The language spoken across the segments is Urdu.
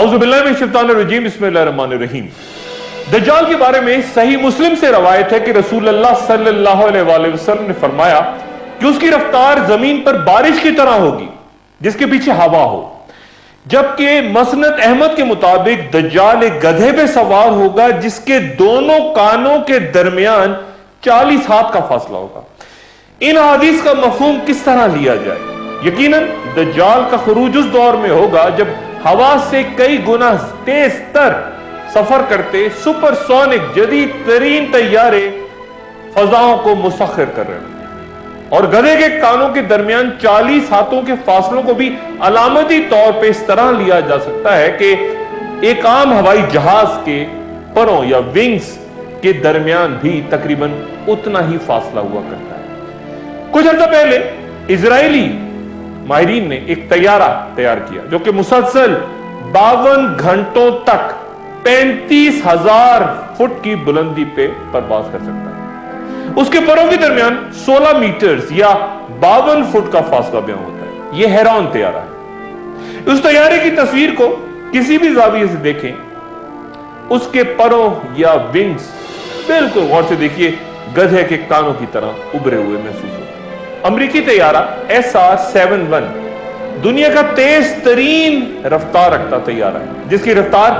اعوذ باللہ من الشیطان الرجیم، بسم اللہ الرحمن الرحیم۔ دجال کے بارے میں صحیح مسلم سے روایت ہے کہ رسول اللہ صلی اللہ علیہ وآلہ وسلم نے فرمایا کہ اس کی رفتار زمین پر بارش کی طرح ہوگی جس کے پیچھے ہوا ہو، جبکہ مسند احمد کے مطابق دجال ایک گدھے پہ سوار ہوگا جس کے دونوں کانوں کے درمیان 40 ہاتھ کا فاصلہ ہوگا۔ ان حدیث کا مفہوم کس طرح لیا جائے؟ یقیناً دجال کا خروج اس دور میں ہوگا جب ہوا سے کئی گنا تیز تر سفر کرتے سپر سونک جدید ترین طیارے فضاؤں کو مسخر کر رہے ہیں، اور گدھے کے کانوں کے درمیان 40 ہاتھوں کے فاصلوں کو بھی علامتی طور پہ اس طرح لیا جا سکتا ہے کہ ایک عام ہوائی جہاز کے پروں یا ونگز کے درمیان بھی تقریباً اتنا ہی فاصلہ ہوا کرتا ہے۔ کچھ عرصہ پہلے اسرائیلی ماہرین نے ایک طیارہ تیار کیا جو کہ مسلسل 52 گھنٹوں تک 35,000 فٹ کی بلندی پہ پرواز کر سکتا ہے۔ اس کے پروں کے درمیان 16 میٹرز یا 52 فٹ کا فاصلہ بیان ہوتا ہے۔ یہ حیران طیارہ ہے۔ اس طیارے کی تصویر کو کسی بھی زاویے سے دیکھیں، اس کے پروں یا ونگز بالکل غور سے دیکھیے گدھے کے کانوں کی طرح ابھرے ہوئے محسوس ہوتے ہیں۔ امریکی طیارہ SR-71 دنیا کا تیز ترین رفتار رکھتا طیارہ ہے، جس کی رفتار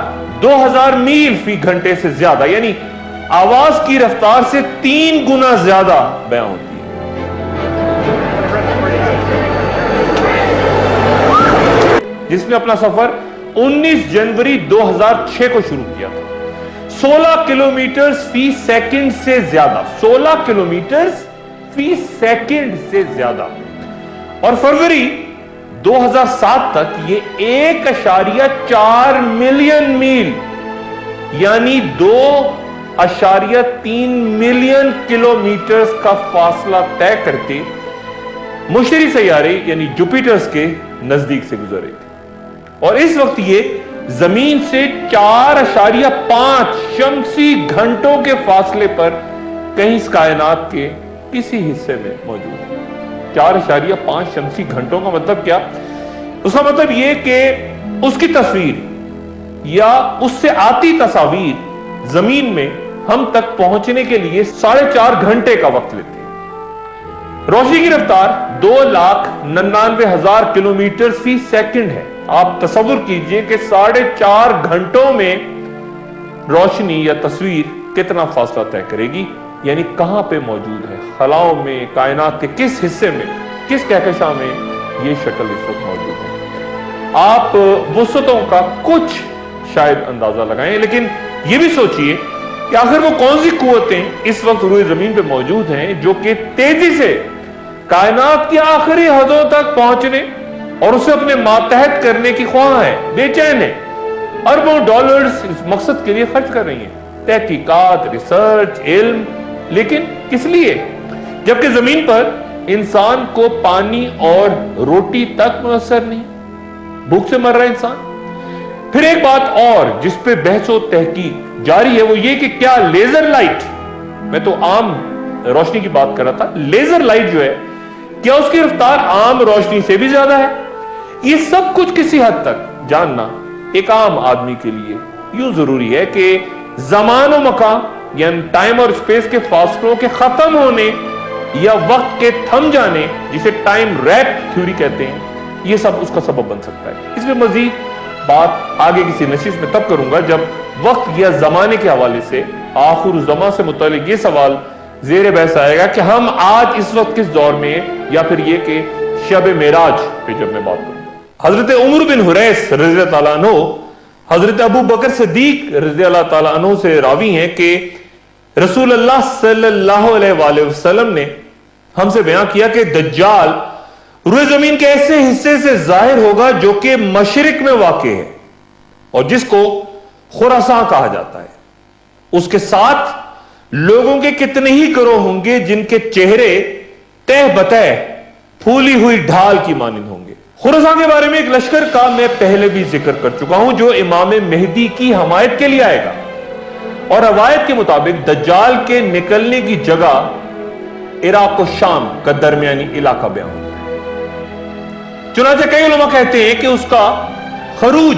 2000 میل فی گھنٹے سے زیادہ، یعنی آواز کی رفتار سے 3 گنا زیادہ بیان ہوتی ہے۔ جس نے اپنا سفر 19 جنوری 2006 کو شروع کیا تھا۔ 16 کلومیٹر فی سیکنڈ سے زیادہ، 16 کلومیٹر فی سیکنڈ سے زیادہ، اور فروری 2007 تک یہ 1.4 ملین میل یعنی 2.3 ملین کلومیٹرز کا فاصلہ طے کرتے مشتری سیارے یعنی جوپیٹرز کے نزدیک سے گزر رہی تھی، اور اس وقت یہ زمین سے 4.5 شمسی گھنٹوں کے فاصلے پر کہیں اس کائنات کے کسی حصے میں موجود ہے۔ 4.5 شمسی گھنٹوں کا مطلب کیا؟ اس کا مطلب یہ کہ اس کی تصویر یا اس سے آتی تصاویر زمین میں ہم تک پہنچنے کے لیے 4.5 گھنٹے کا وقت لیتے ہیں۔ روشنی کی رفتار 2,99,000 کلومیٹر فی سیکنڈ ہے۔ آپ تصور کیجئے کہ 4.5 گھنٹوں میں روشنی یا تصویر کتنا فاصلہ طے کرے گی، یعنی کہاں پہ موجود ہے، خلاؤں میں، کائنات کے کس حصے میں، کس کہکشاں میں یہ شکل اس وقت موجود ہے۔ آپ وسعتوں کا کچھ شاید اندازہ لگائیں، لیکن یہ بھی سوچئے کہ آخر وہ کون سی قوتیں اس وقت روئے زمین پہ موجود ہیں جو کہ تیزی سے کائنات کی آخری حدوں تک پہنچنے اور اسے اپنے ماتحت کرنے کی خواہاں ہیں، بے چین ہیں، اربوں ڈالرز اس مقصد کے لیے خرچ کر رہی ہیں، تحقیقات، ریسرچ، علم، لیکن کس لیے؟ جبکہ زمین پر انسان کو پانی اور روٹی تک میسر نہیں، بھوک سے مر رہا ہے انسان۔ پھر ایک بات اور جس پہ بحث و تحقیق جاری ہے وہ یہ کہ کیا لیزر لائٹ، میں تو عام روشنی کی بات کر رہا تھا، لیزر لائٹ جو ہے کیا اس کی رفتار عام روشنی سے بھی زیادہ ہے؟ یہ سب کچھ کسی حد تک جاننا ایک عام آدمی کے لیے یوں ضروری ہے کہ زمان و مکان یعنی ٹائم اور اسپیس کے فاصلوں کے ختم ہونے یا وقت کے تھم جانے، جسے ٹائم ریپ تھیوری کہتے ہیں، یہ سب اس کا سبب بن سکتا ہے۔ اس میں مزید بات آگے کسی نشست میں تب کروں گا جب وقت یا زمانے کے حوالے سے آخر الزمان سے متعلق یہ سوال زیر بحث آئے گا کہ ہم آج اس وقت کس دور میں ہیں، یا پھر یہ کہ شب معراج پہ جب میں بات کروں گا۔ حضرت عمر بن حریث رضی اللہ تعالیٰ عنہ حضرت ابو بکر صدیق رضی اللہ تعالیٰ عنہ سے راوی ہیں کہ رسول اللہ صلی اللہ علیہ وآلہ وسلم نے ہم سے بیان کیا کہ دجال روئے زمین کے ایسے حصے سے ظاہر ہوگا جو کہ مشرق میں واقع ہے اور جس کو خراساں کہا جاتا ہے۔ اس کے ساتھ لوگوں کے کتنے ہی گروہ ہوں گے جن کے چہرے تہ بتہ پھولی ہوئی ڈھال کی مانند ہوں گے۔ خراساں کے بارے میں ایک لشکر کا میں پہلے بھی ذکر کر چکا ہوں جو امام مہدی کی حمایت کے لیے آئے گا، اور روایت کے مطابق دجال کے نکلنے کی جگہ عراق و شام کا درمیانی علاقہ بیان ہوتا ہے۔ چنانچہ کئی علماء کہتے ہیں کہ اس کا خروج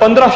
15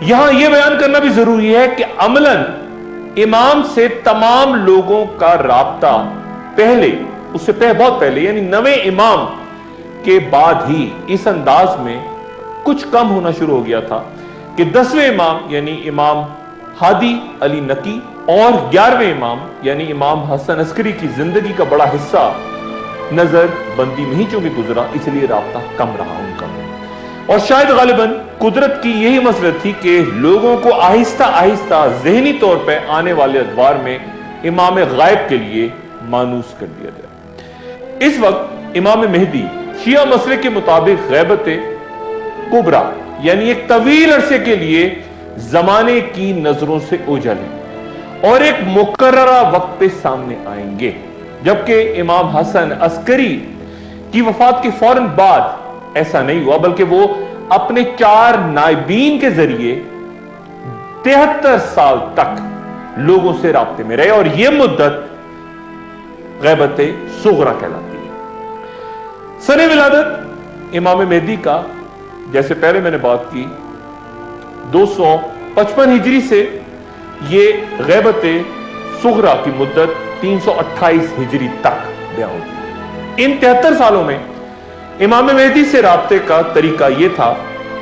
یہاں یہ بیان کرنا بھی ضروری ہے کہ عملاً امام سے تمام لوگوں کا رابطہ پہلے، اس سے بہت پہلے یعنی 9ویں امام کے بعد ہی اس انداز میں کچھ کم ہونا شروع ہو گیا تھا کہ 10ویں امام یعنی امام ہادی علی نقی اور 11ویں امام یعنی امام حسن عسکری کی زندگی کا بڑا حصہ نظر بندی میں ہی چونکہ گزرا، اس لیے رابطہ کم رہا ان کا۔ اور شاید غالباً قدرت کی یہی مسئلہ تھی کہ لوگوں کو آہستہ آہستہ ذہنی طور پہ آنے والے ادوار میں امام غائب کے لیے مانوس کر دیا گیا۔ اس وقت امام مہدی شیعہ مسئلے کے مطابق غیبت کبریٰ یعنی ایک طویل عرصے کے لیے زمانے کی نظروں سے اوجھل ہیں اور ایک مقررہ وقت پہ سامنے آئیں گے، جبکہ امام حسن عسکری کی وفات کے فوراً بعد ایسا نہیں ہوا، بلکہ وہ اپنے 4 نائبین کے ذریعے 73 سال تک لوگوں سے رابطے میں رہے، اور یہ مدت غیبت صغریٰ کہلاتی ہے۔ سن ولادت امام مہدی کا جیسے پہلے میں نے بات کی 255 ہجری سے یہ غیبت صغریٰ کی مدت 328 ہجری تک بیان ہوتی ہے۔ ان 73 سالوں میں امام مہدی سے رابطے کا طریقہ یہ تھا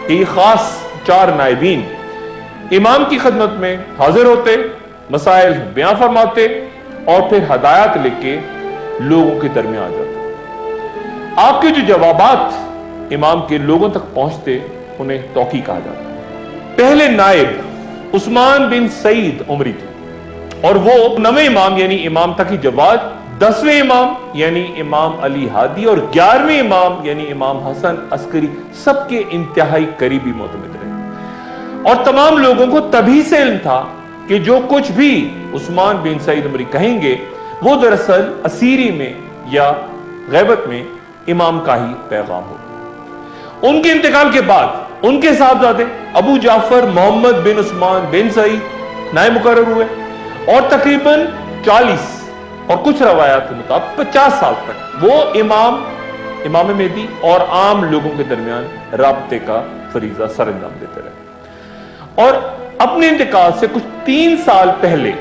کہ یہ خاص 4 نائبین امام کی خدمت میں حاضر ہوتے، مسائل بیان فرماتے اور پھر ہدایات لے کے لوگوں کے درمیان آ جاتے۔ آپ کے جو جوابات امام کے لوگوں تک پہنچتے انہیں توقیع کہا جاتا ہے۔ پہلے نائب عثمان بن سعید عمری تھے اور وہ 9ویں امام یعنی امام تقی جواد، 10ویں امام یعنی امام علی ہادی اور 11ویں امام یعنی امام حسن عسکری سب کے انتہائی قریبی معتمد رہے، اور تمام لوگوں کو تبھی سے علم تھا کہ جو کچھ بھی عثمان بن سعید عمری کہیں گے وہ دراصل اسیری میں یا غیبت میں امام کا ہی پیغام ہو۔ ان کے انتقال کے بعد ان کے صاحبزادے ابو جعفر محمد بن عثمان بن سعید نائب مقرر ہوئے اور تقریباً 40 اور کچھ روایات کے مطابق 50 سال تک وہ امام مہدی اور عام لوگوں کے درمیان رابطے کا فریضہ سر انجام دیتے رہے، اور اپنے انتقال سے کچھ 3 سال پہلے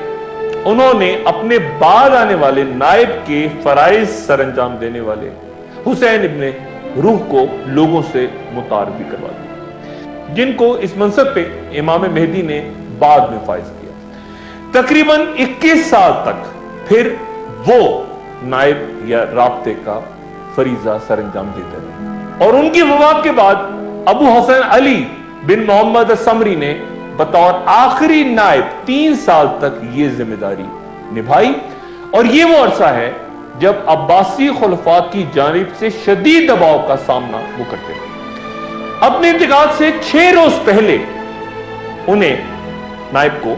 انہوں نے اپنے بعد آنے والے نائب کے فرائض سر انجام دینے والے حسین ابن روح کو لوگوں سے متعارف بھی کروا دیا، جن کو اس منصب پہ امام مہدی نے بعد میں فائز کیا۔ تقریباً 21 سال تک پھر وہ نائب یا رابطے کا فریضہ سر انجام دیتے رہے، اور ان کی وفات کے بعد ابو حسن علی بن محمد السمری نے بطور آخری نائب 3 سال تک یہ ذمہ داری نبھائی، اور یہ وہ عرصہ ہے جب عباسی خلفاء کی جانب سے شدید دباؤ کا سامنا وہ کرتے ہیں۔ اپنے انتقال سے 6 روز پہلے انہیں نائب کو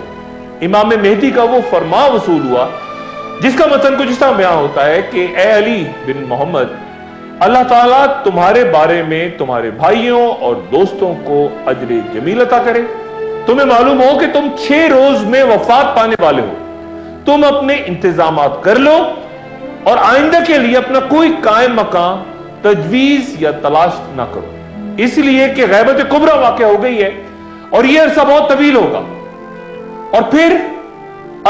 امام مہدی کا وہ فرمان وصول ہوا جس کا متن کچھ اس طرح بیان ہوتا ہے کہ اے علی بن محمد، اللہ تعالیٰ تمہارے بارے میں تمہارے بھائیوں اور دوستوں کو اجر جمیل عطا کرے۔ تمہیں معلوم ہو کہ تم 6 روز میں وفات پانے والے ہو، تم اپنے انتظامات کر لو اور آئندہ کے لیے اپنا کوئی قائم مقام تجویز یا تلاش نہ کرو، اس لیے کہ غیبت کبریٰ واقع ہو گئی ہے اور یہ عرصہ بہت طویل ہوگا، اور پھر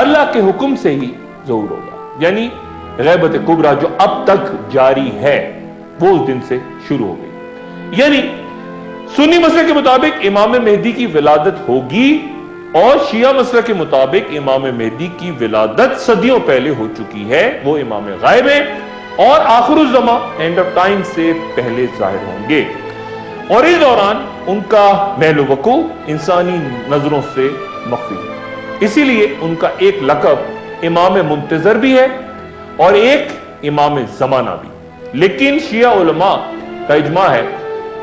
اللہ کے حکم سے ہی ظہور ہوگا، یعنی غیبت کبریٰ جو اب تک جاری ہے وہ اس دن سے شروع ہو گئی۔ یعنی سنی مسئلے کے مطابق امام مہدی کی ولادت ہوگی، اور شیعہ مسئلہ کے مطابق امام مہدی کی ولادت صدیوں پہلے ہو چکی ہے، وہ امام غائب ہے اور آخر الزماں اینڈ آف ٹائم سے پہلے ظاہر ہوں گے، اور اس دوران ان کا محل وقوع انسانی نظروں سے مخفی ہے۔ اسی لیے ان کا ایک لقب امام منتظر بھی ہے اور ایک امام زمانہ بھی، لیکن شیعہ علماء کا اجماع ہے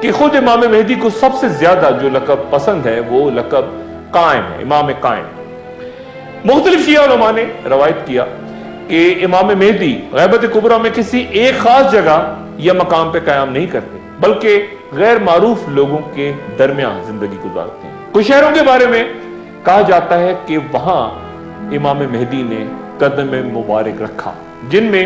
کہ خود امام مہدی کو سب سے زیادہ جو لقب پسند ہے وہ لقب قائم ہے، امام قائم۔ مختلف شیعہ علماء نے روایت کیا کہ امام مہدی غیبت کبریٰ میں کسی ایک خاص جگہ یا مقام پہ قیام نہیں کرتے، بلکہ غیر معروف لوگوں کے درمیان زندگی گزارتے ہیں۔ کچھ شہروں کے بارے میں کہا جاتا ہے کہ وہاں امام مہدی نے قدم مبارک رکھا، جن میں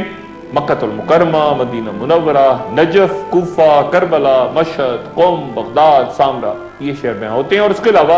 مکہ المکرمہ، مدینہ منورہ، نجف، کوفہ، کربلا، مشہد، قم، بغداد، سامرا یہ شہر میں ہوتے ہیں، اور اس کے علاوہ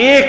1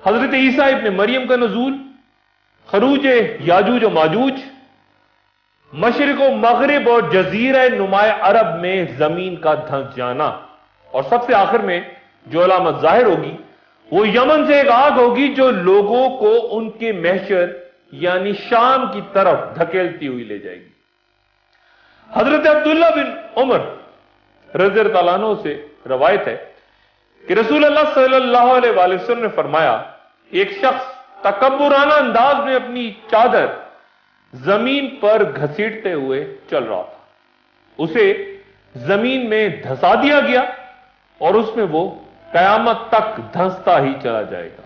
حضرت عیسیٰ ابن مریم کا نزول، خروج یاجوج و ماجوج، مشرق و مغرب اور جزیرہ نمایاں عرب میں زمین کا دھنس جانا، اور سب سے آخر میں جو علامت ظاہر ہوگی وہ یمن سے ایک آگ ہوگی جو لوگوں کو ان کے محشر یعنی شام کی طرف دھکیلتی ہوئی لے جائے گی۔ حضرت عبداللہ بن عمر رضی اللہ عنہ سے روایت ہے کہ رسول اللہ صلی اللہ علیہ وآلہ وسلم نے فرمایا، ایک شخص تکبرانہ انداز میں اپنی چادر زمین پر گھسیٹتے ہوئے چل رہا تھا، اسے زمین میں دھسا دیا گیا اور اس میں وہ قیامت تک دھنستا ہی چلا جائے گا۔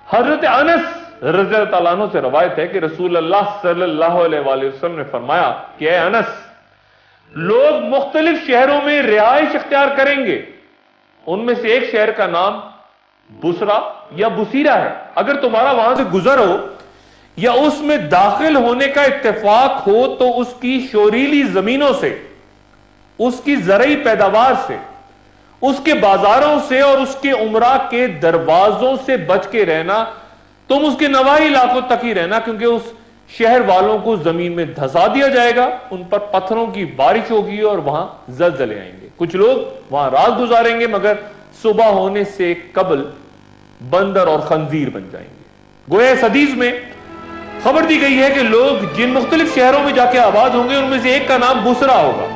حضرت انس رضی اللہ عنہ سے روایت ہے کہ رسول اللہ صلی اللہ علیہ وآلہ وسلم نے فرمایا کہ اے انس، لوگ مختلف شہروں میں رہائش اختیار کریں گے، ان میں سے ایک شہر کا نام بصرہ یا بصیرہ ہے، اگر تمہارا وہاں سے گزر ہو یا اس میں داخل ہونے کا اتفاق ہو تو اس کی شوریلی زمینوں سے، اس کی زرعی پیداوار سے، اس کے بازاروں سے اور اس کے عمرہ کے دروازوں سے بچ کے رہنا، تم اس کے نواحی علاقوں تک ہی رہنا، کیونکہ اس شہر والوں کو زمین میں دھسا دیا جائے گا، ان پر پتھروں کی بارش ہوگی اور وہاں زلزلے آئیں گے، کچھ لوگ وہاں رات گزاریں گے مگر صبح ہونے سے قبل بندر اور خنزیر بن جائیں گے۔ گویا اس حدیث میں خبر دی گئی ہے کہ لوگ جن مختلف شہروں میں جا کے آباد ہوں گے ان میں سے ایک کا نام بصرہ ہوگا۔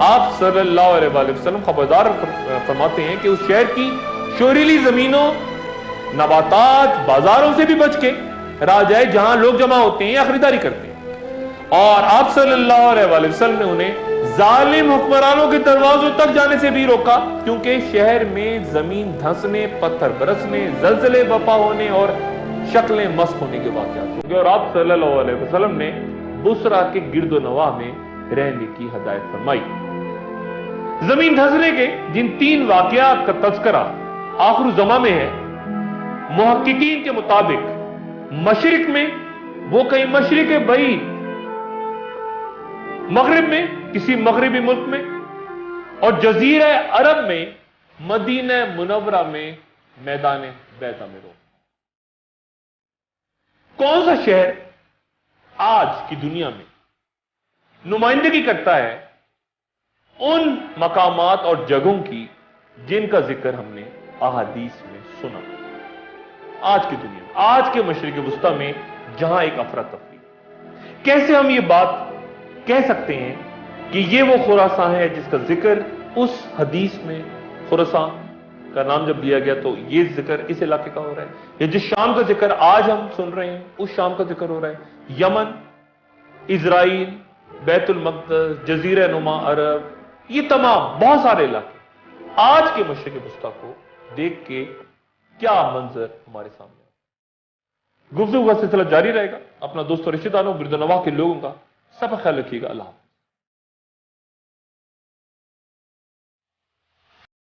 آپ صلی اللہ علیہ وآلہ وسلم خبردار فرماتے ہیں کہ اس شہر کی شوریلی زمینوں، نباتات، بازاروں سے بھی بچ کے راہ جائے جہاں لوگ جمع ہوتے ہیں یا خریداری کرتے ہیں، اور آپ صلی اللہ علیہ وآلہ وسلم نے انہیں ظالم حکمرانوں کے دروازوں تک جانے سے بھی روکا، کیونکہ شہر میں زمین دھنسنے، پتھر برسنے، زلزلے برپا ہونے اور شکلیں مسخ ہونے کے واقعات ہوں گے، اور آپ صلی اللہ علیہ وسلم نے بصرہ کے گرد و نواح میں رہنے کی ہدایت فرمائی۔ زمین دھنسنے کے جن 3 واقعات کا تذکرہ آخر الزماں میں ہے، محققین کے مطابق مشرق میں وہ کہیں مشرق بعید، مغرب میں کسی مغربی ملک میں، اور جزیرہ عرب میں مدینہ منورہ میں میدان بیضا میں روم۔ کون سا شہر آج کی دنیا میں نمائندگی کرتا ہے ان مقامات اور جگہوں کی جن کا ذکر ہم نے احادیث میں سنا؟ آج کی دنیا میں، آج کے مشرق وسطی میں جہاں ایک افراتفری، کیسے ہم یہ بات کہہ سکتے ہیں کہ یہ وہ خراسان ہے جس کا ذکر اس حدیث میں خراسان کا نام جب دیا گیا تو یہ ذکر اس علاقے کا ہو رہا ہے، یا جس شام کا ذکر آج ہم سن رہے ہیں اس شام کا ذکر ہو رہا ہے؟ یمن، اسرائیل، بیت المقدس، جزیرہ نما عرب، یہ تمام بہت سارے علاقے آج کے مشرق وسطی کو دیکھ کے کیا منظر ہمارے سامنے ہے۔ گفتگو کا سلسلہ جاری رہے گا، اپنا دوستوں رشتہ داروں گرد و نواح کے لوگوں کا سب خیال رکھیے گا۔ اللہ حافظ۔